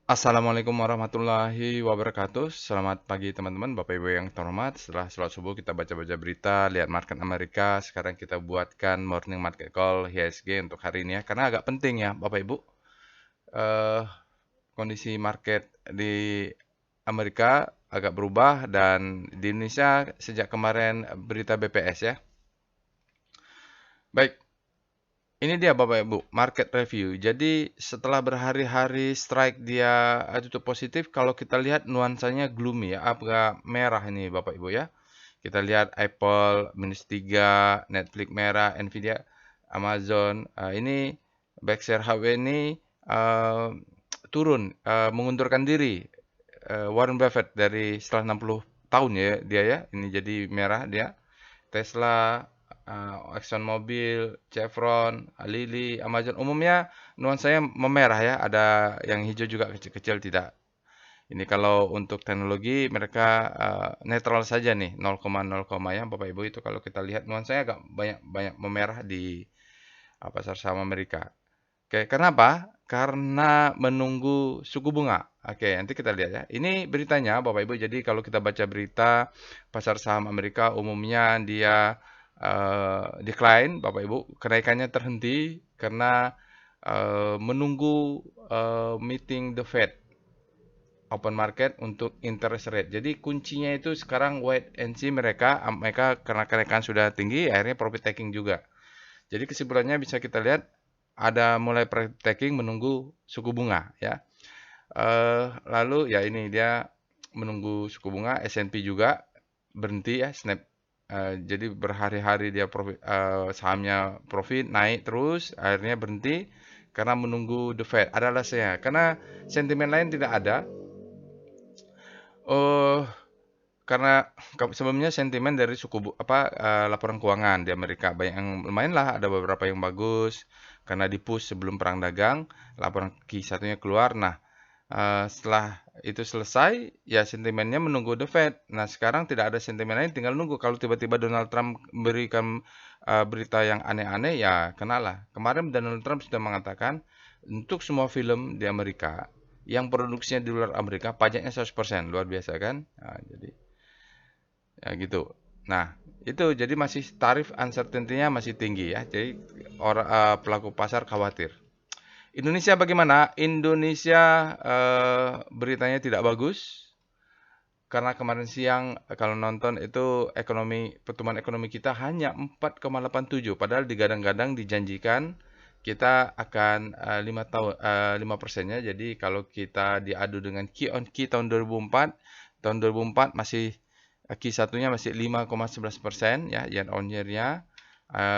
Assalamualaikum warahmatullahi wabarakatuh. Selamat pagi teman-teman, Bapak Ibu yang terhormat. Setelah sholat subuh kita baca-baca berita, lihat market Amerika. Sekarang kita buatkan morning market call IHSG untuk hari ini ya. Karena agak penting ya Bapak Ibu. Eh, Kondisi market di Amerika agak berubah dan di Indonesia sejak kemarin berita BPS ya. Baik, ini dia Bapak Ibu, market review. Jadi setelah berhari-hari strike dia tutup positif, kalau kita lihat nuansanya gloomy ya, agak merah ini Bapak Ibu ya. Kita lihat Apple -3, Netflix merah, Nvidia, Amazon. Ini Berkshire Hathaway ini eh, turun, mengundurkan diri. Warren Buffett dari setelah 60 tahun ya dia ya, ini jadi merah dia. Tesla, ExxonMobil, Chevron, Lilly, Amazon. Umumnya nuansanya memerah ya. Ada yang hijau juga kecil-kecil tidak. Ini kalau untuk teknologi mereka netral saja nih 0,0, ya Bapak Ibu itu kalau kita lihat nuansanya agak banyak banyak memerah di pasar saham Amerika. Oke, kenapa? Karena menunggu suku bunga. Oke, nanti kita lihat ya. Ini beritanya, Bapak Ibu. Jadi kalau kita baca berita pasar saham Amerika umumnya dia decline, Bapak Ibu. Kenaikannya terhenti karena menunggu meeting the Fed open market untuk interest rate. Jadi kuncinya itu sekarang wait and see mereka, mereka karena kenaikan sudah tinggi, akhirnya profit taking juga. Jadi kesimpulannya bisa kita lihat ada mulai profit taking menunggu suku bunga ya. Lalu ya ini dia menunggu suku bunga, S&P juga berhenti ya, snap. Jadi berhari-hari dia profit, sahamnya profit naik terus, akhirnya berhenti karena menunggu the Fed. Ada alasannya, karena sentimen lain tidak ada. Oh, karena sebelumnya sentimen dari laporan keuangan di Amerika banyak yang lumayan lah, ada beberapa yang bagus karena di-push sebelum perang dagang, laporan Q1-nya keluar. Nah, setelah itu selesai, ya sentimennya menunggu the Fed. Nah, sekarang tidak ada sentimen lain, tinggal nunggu. Kalau tiba-tiba Donald Trump memberikan berita yang aneh-aneh, ya kenalah. Kemarin Donald Trump sudah mengatakan untuk semua film di Amerika yang produksinya di luar Amerika pajaknya 100%, luar biasa kan? Nah, jadi ya gitu. Nah, itu jadi masih tarif uncertainty-nya masih tinggi ya. Jadi pelaku pasar khawatir. Indonesia bagaimana? Indonesia beritanya tidak bagus karena kemarin siang kalau nonton itu pertumbuhan ekonomi kita hanya 4,87 padahal digadang-gadang dijanjikan kita akan 5%-nya. Jadi kalau kita diadu dengan Q on Q tahun 2004 masih Q1-nya masih 5,11% ya year on year-nya.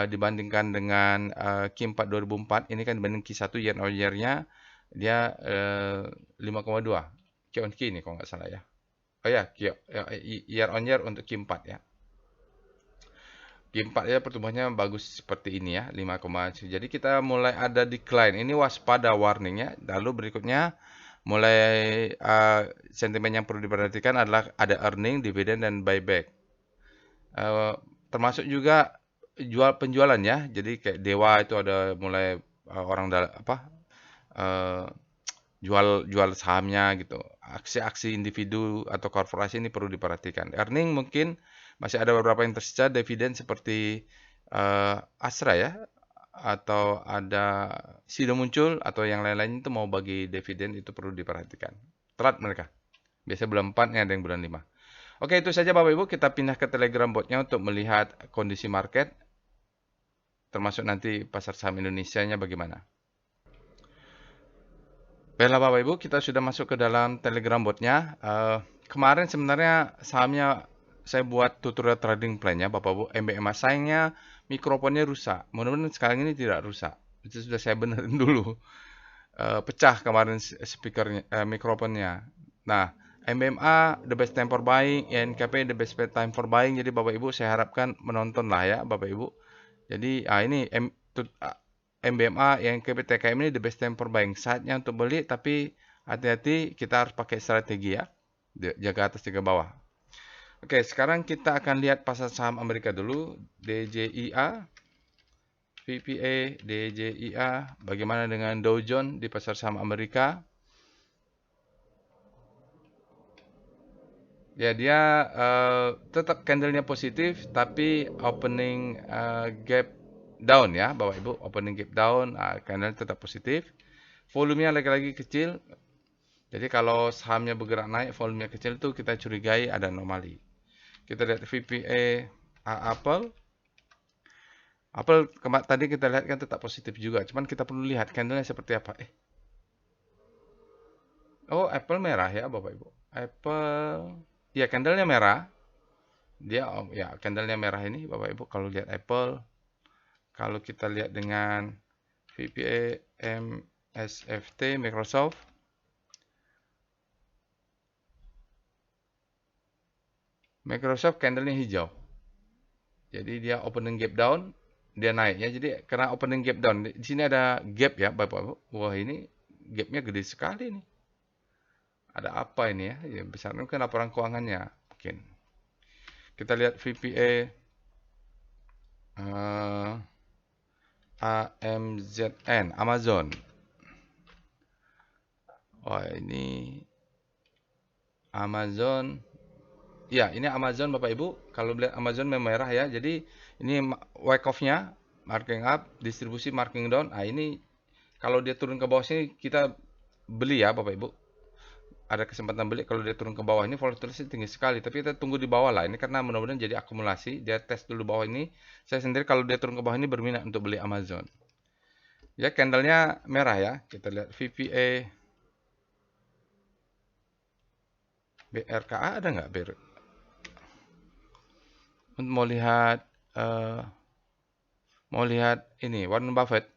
Dibandingkan dengan Q4 2004 ini kan dibanding Q1 year on year-nya dia 5,2 Q on Q ini kalau nggak salah ya. Oh ya, year on year untuk Q4 ya. Q4 ya pertumbuhannya bagus seperti ini ya, 5,1. Jadi kita mulai ada decline. Ini waspada warning ya. Lalu berikutnya mulai sentimen yang perlu diperhatikan adalah ada earning, dividen dan buyback. Termasuk juga penjualan ya. Jadi kayak Dewa itu ada mulai orang eh, jual jual sahamnya gitu. Aksi-aksi individu atau korporasi ini perlu diperhatikan. Earning mungkin masih ada beberapa yang tersisa, dividen seperti Astra ya, atau ada Sido muncul atau yang lain-lain itu mau bagi dividen itu perlu diperhatikan. Telat mereka. Biasanya bulan 4 nih ada yang bulan 5. Oke, itu saja Bapak Ibu. Kita pindah ke Telegram botnya untuk melihat kondisi market, termasuk nanti pasar saham Indonesia-nya bagaimana. Baiklah Bapak Ibu, kita sudah masuk ke dalam Telegram botnya. Kemarin sebenarnya sahamnya saya buat tutorial trading plan-nya Bapak Ibu. MBMA sayangnya mikrofonnya rusak. Mudah-mudahan sekarang ini tidak rusak. Itu sudah saya benerin dulu. Pecah kemarin speakernya, mikrofonnya. Nah, MBMA the best time for buying, INKP the best time for buying. Jadi Bapak Ibu saya harapkan menonton lah ya Bapak Ibu. Jadi ini MBMA yang KPTKM ini the best time for buying. Saatnya untuk beli tapi hati-hati kita harus pakai strategi ya. Jaga atas jaga bawah. Oke, sekarang kita akan lihat pasar saham Amerika dulu. DJIA, VPA, DJIA. Bagaimana dengan Dow Jones di pasar saham Amerika? Ya, dia tetap candlenya positif, tapi opening gap down ya, Bapak Ibu. Opening gap down, candle tetap positif. Volumenya lagi-lagi kecil. Jadi kalau sahamnya bergerak naik, volumenya kecil itu kita curigai ada anomali. Kita lihat VPA Apple. Apple tadi kita lihat kan tetap positif juga. Cuman kita perlu lihat candlenya seperti apa. Oh, Apple merah ya, Bapak Ibu. Apple, ya candlenya merah. Dia ya candlenya merah ini Bapak Ibu kalau lihat Apple. Kalau kita lihat dengan VPA MSFT Microsoft, candlenya hijau. Jadi dia opening gap down, dia naiknya. Jadi karena opening gap down, di sini ada gap ya Bapak Ibu. Wah, ini gapnya gede sekali nih. Ada apa ini ya? Ya besar mungkin laporan keuangannya mungkin. Kita lihat VPA AMZN Amazon. Wah, ini Amazon. Ya, ini Amazon Bapak Ibu. Kalau melihat Amazon memang merah ya. Jadi ini wake off-nya, marking up, distribusi marking down. Nah, ini kalau dia turun ke bawah sini kita beli ya Bapak Ibu. Ada kesempatan beli kalau dia turun ke bawah ini volatilitasnya tinggi sekali. Tapi kita tunggu di bawah lah. Ini karena mudah-mudahan jadi akumulasi. Dia tes dulu bawah ini. Saya sendiri kalau dia turun ke bawah ini berminat untuk beli Amazon. Ya, candlenya merah ya. Kita lihat VPA BRKA ada nggak? Mau lihat eh, mau lihat ini Warren Buffett.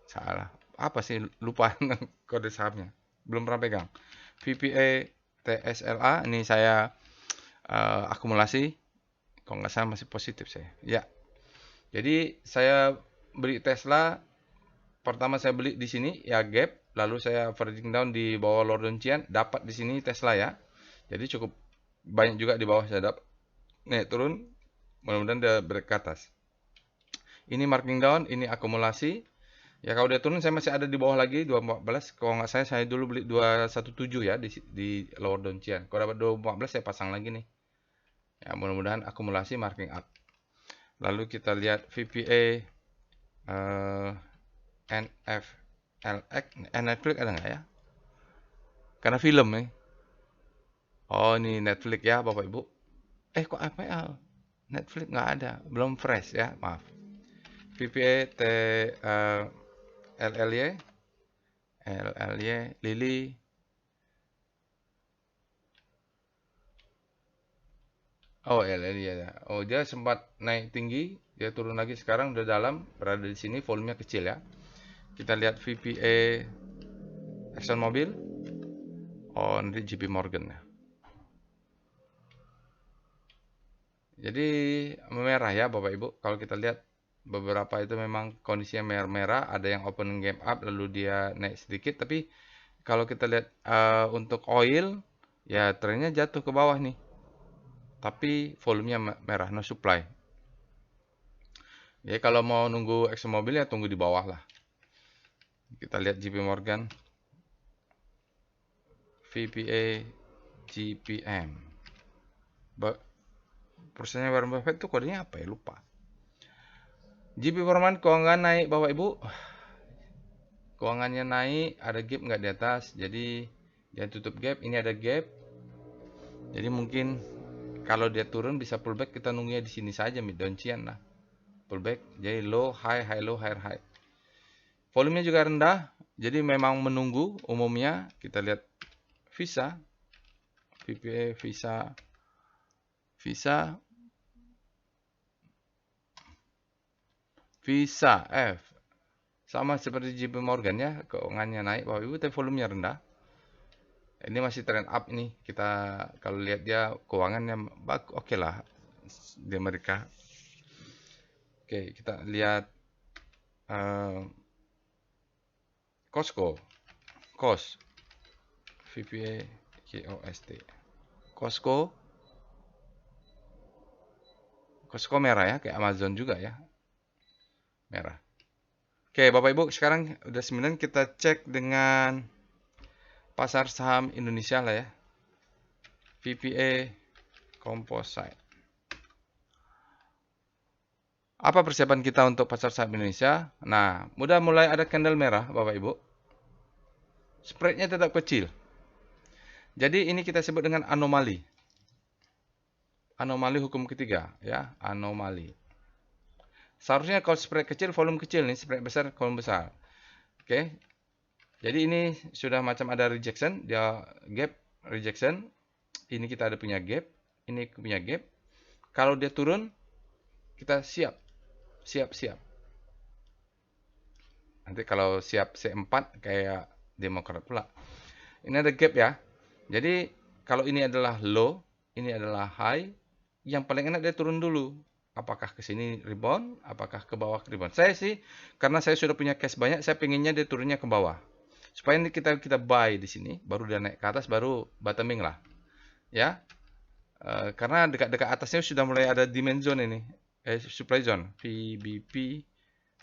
Salah. Apa sih? Lupa kode sahamnya. Belum pernah pegang. VPA TSLA ini saya akumulasi. Kalau nggak salah masih positif saya. Ya. Jadi saya beli Tesla. Pertama saya beli di sini ya gap. Lalu saya averaging down di bawah Lord Chian. Dapat di sini Tesla ya. Jadi cukup banyak juga di bawah saya dapat. Nih turun. Mudah-mudahan dia break ke atas. Ini marking down. Ini akumulasi. Ya kalau dia turun saya masih ada di bawah lagi 214. Kalau nggak saya dulu beli 217 ya di lower down Chian. Kalau dapat 214 saya pasang lagi nih. Ya mudah-mudahan akumulasi marking up. Lalu kita lihat VPA NFLX. Netflix ada nggak ya? Karena film nih. Oh ini Netflix ya Bapak Ibu. Kok FPL? Netflix nggak ada. Belum fresh ya. Maaf. VPA LLY. Lili. Oh, LLY ya. Oh, dia sempat naik tinggi, dia turun lagi sekarang udah dalam, berada di sini, volumenya kecil ya. Kita lihat VPA Exxon Mobil. Oh, nanti JP Morgan ya. Jadi merah ya Bapak Ibu. Kalau kita lihat beberapa itu memang kondisinya merah-merah, ada yang open game up lalu dia naik sedikit, tapi kalau kita lihat untuk oil ya trennya jatuh ke bawah nih. Tapi volumenya merah, no supply. Ya kalau mau nunggu ExxonMobil ya tunggu di bawah lah. Kita lihat JP Morgan, VPA, GPM. Perusahaannya Warren Buffett itu kodenya apa ya? Lupa. JP Morgan keuangan naik Bapak Ibu. Keuangannya naik, ada gap nggak di atas. Jadi dia tutup gap, ini ada gap. Jadi mungkin kalau dia turun bisa pullback, kita nunggunya di sini saja mid downchian lah. Pullback, jadi low, high, high, low, higher, high. Volumenya juga rendah, jadi memang menunggu umumnya. Kita lihat Visa, VPA, Visa F. Sama seperti JP Morgan ya, keuangannya naik Bapak Ibu, tapi volumenya rendah. Ini masih trend up ini. Kita kalau lihat dia keuangannya oke lah di Amerika. Oke, kita lihat Costco. VPA KOST. Costco merah ya, kayak Amazon juga ya. Merah. Oke, Bapak Ibu, sekarang udah 9 kita cek dengan pasar saham Indonesia lah ya. VPA Composite. Apa persiapan kita untuk pasar saham Indonesia? Nah, udah mulai ada candle merah, Bapak Ibu. Spreadnya tetap kecil. Jadi ini kita sebut dengan anomali. Anomali hukum ketiga, ya, anomali. Seharusnya kalau spread kecil, volume kecil nih, spread besar, volume besar. Oke. Jadi ini sudah macam ada rejection, dia gap rejection. Ini kita ada punya gap, ini punya gap. Kalau dia turun, kita siap. Nanti kalau siap C4 kayak Demokrat pula. Ini ada gap ya. Jadi kalau ini adalah low, ini adalah high, yang paling enak dia turun dulu. Apakah ke sini rebound, apakah ke bawah rebound. Saya sih karena saya sudah punya cash banyak, saya pengennya dia turunnya ke bawah. Supaya ini kita buy di sini, baru dia naik ke atas, baru bottoming lah. Ya. Karena dekat-dekat atasnya sudah mulai ada demand zone ini. Supply zone, VBP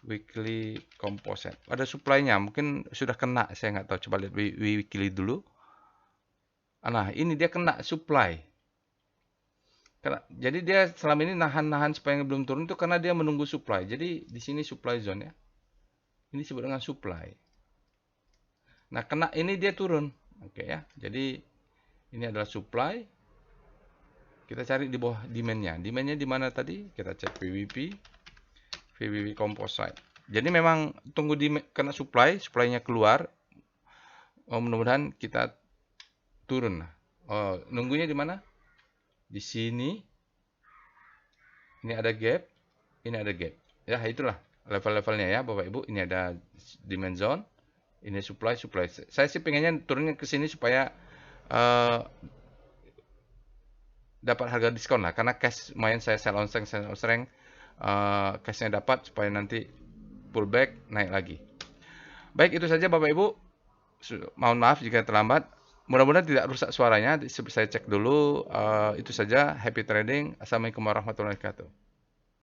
Weekly Composite. Ada supply-nya, mungkin sudah kena, saya nggak tahu. Coba lihat weekly dulu. Nah, ini dia kena supply. Jadi dia selama ini nahan-nahan supaya belum turun itu karena dia menunggu supply. Jadi di sini supply zone ya. Ini disebut dengan supply. Nah, kena ini dia turun. Oke ya. Jadi ini adalah supply. Kita cari di bawah demand-nya. Demand-nya di mana tadi? Kita cek VBP Composite. Jadi memang tunggu kena supply-nya keluar. Mudah-mudahan kita turun. Nunggunya di mana? Di sini. Ini ada gap. Ini ada gap. Ya, itulah level-levelnya ya, Bapak Ibu. Ini ada demand zone. Ini supply. Saya sih pengennya turunnya ke sini supaya dapat harga diskon lah. Karena cash lumayan saya sell on strength. Cashnya dapat supaya nanti pullback naik lagi. Baik, itu saja Bapak Ibu. Mohon maaf jika terlambat. Mudah-mudahan tidak rusak suaranya. Saya cek dulu. Itu saja. Happy trading. Assalamualaikum warahmatullahi wabarakatuh.